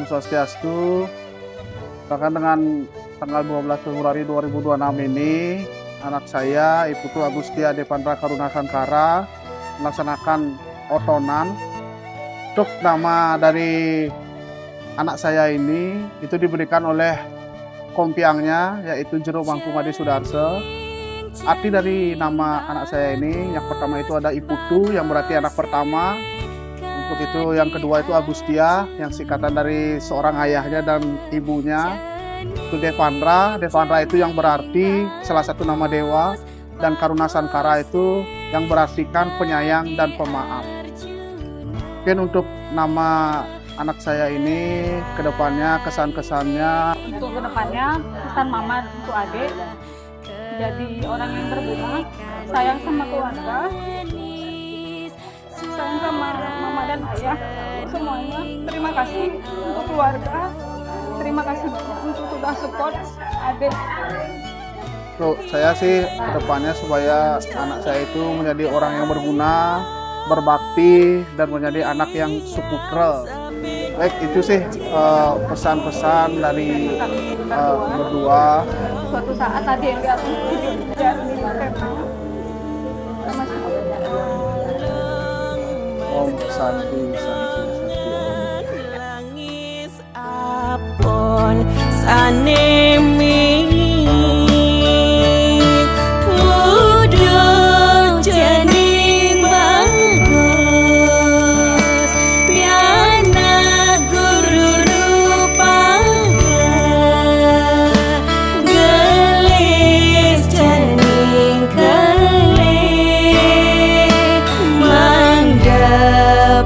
Swastiastu. Bahkan dengan tanggal 12 Februari 2026 ini, anak saya, Iputu Agustia Devandra Karuna Sangkara, melaksanakan otonan. Untuk nama dari anak saya ini, itu diberikan oleh kompiangnya, yaitu Jero Mangku Made Sudarse. Arti dari nama anak saya ini, yang pertama itu ada Iputu, yang berarti anak pertama. Untuk itu yang kedua itu Agustia, yang singkatan dari seorang ayahnya dan ibunya. Itu Devandra itu yang berarti salah satu nama dewa. Dan Karuna Sangkara itu yang berartikan penyayang dan pemaaf. Mungkin untuk nama anak saya ini kedepannya, kesan-kesannya. Untuk kedepannya, pesan mama untuk adik, jadi orang yang berguna, sayang sama keluarga, sayang sama mama dan ayah, semuanya. Terima kasih untuk keluarga, terima kasih untuk sudah support adik. Untuk saya sih kedepannya supaya anak saya itu menjadi orang yang berguna, berbakti, dan menjadi anak yang supukre. Baik, itu sih pesan-pesan dari berdua. Suatu saat adik yang diatur jadi Om Santi, Santi, Santi.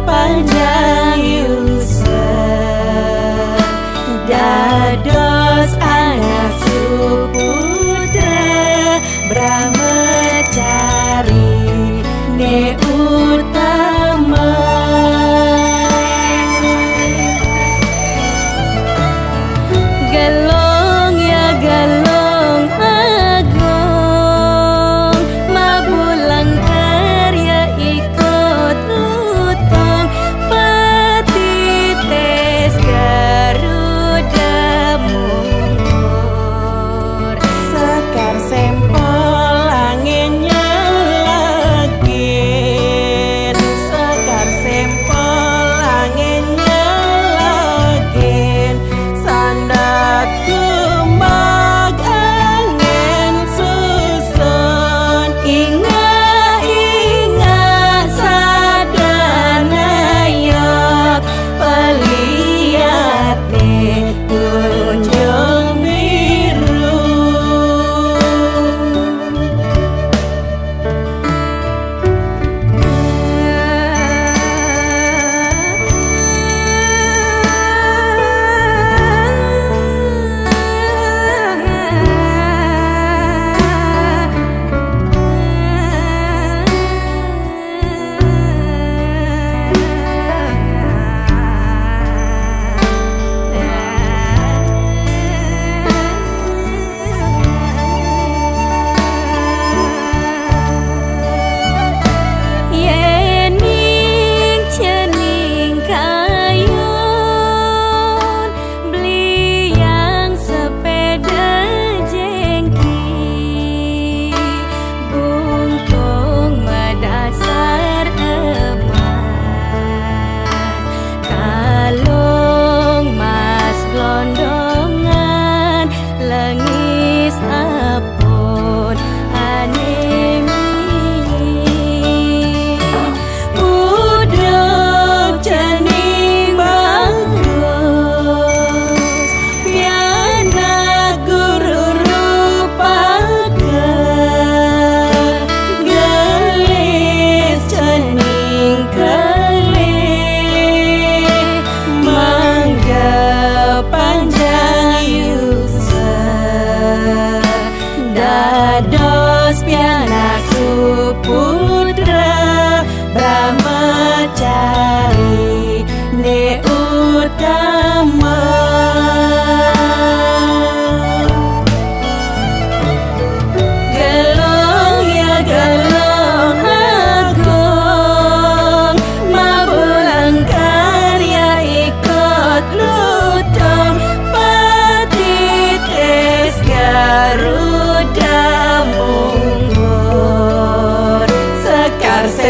Panjang Yusuf dados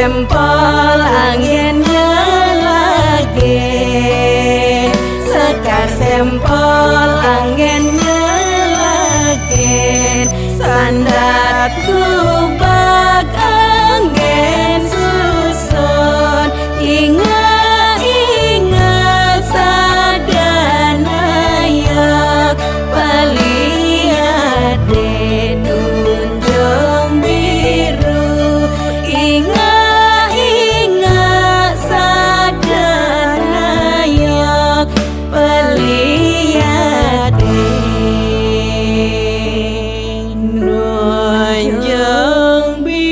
sempol anginnya lagi, sekar sempol anginnya lagi, sandat kubak angin susun, ingat sadana yok peliade nunjung biru, ingat sadana yok peliade nunjung biru.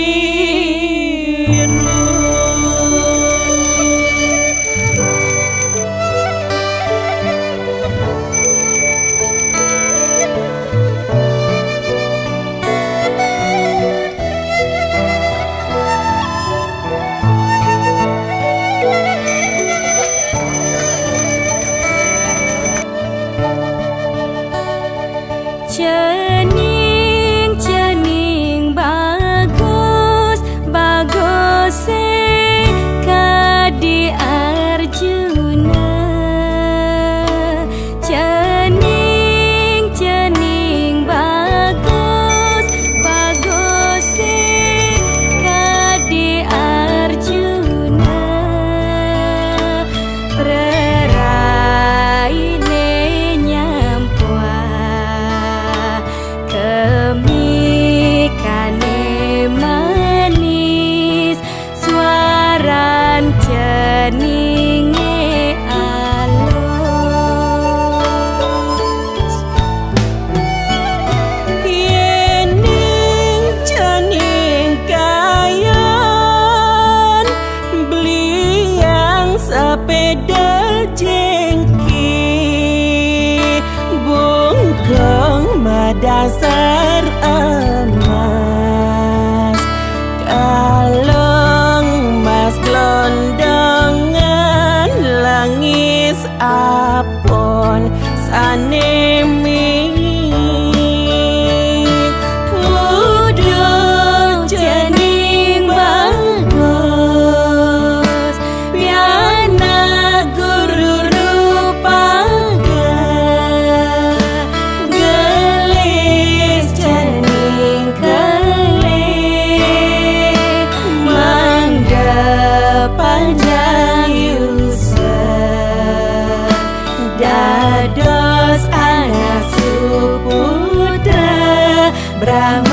Cening, cening bagus, bagus kadi Arjuna. Cening, cening bagus, bagus kadi Arjuna. Preraine nyampuan kemikane manis, suaran ceninge alus. Yening cening kayan, beliang sepeda jengki, bungkong madasar emas, kalung mas glondongan, langis apon sanemi, kudu cening bagus, piana guru rupaga, gelis cening kelih, mangga panjang yusen, dados anak suputra Brahma.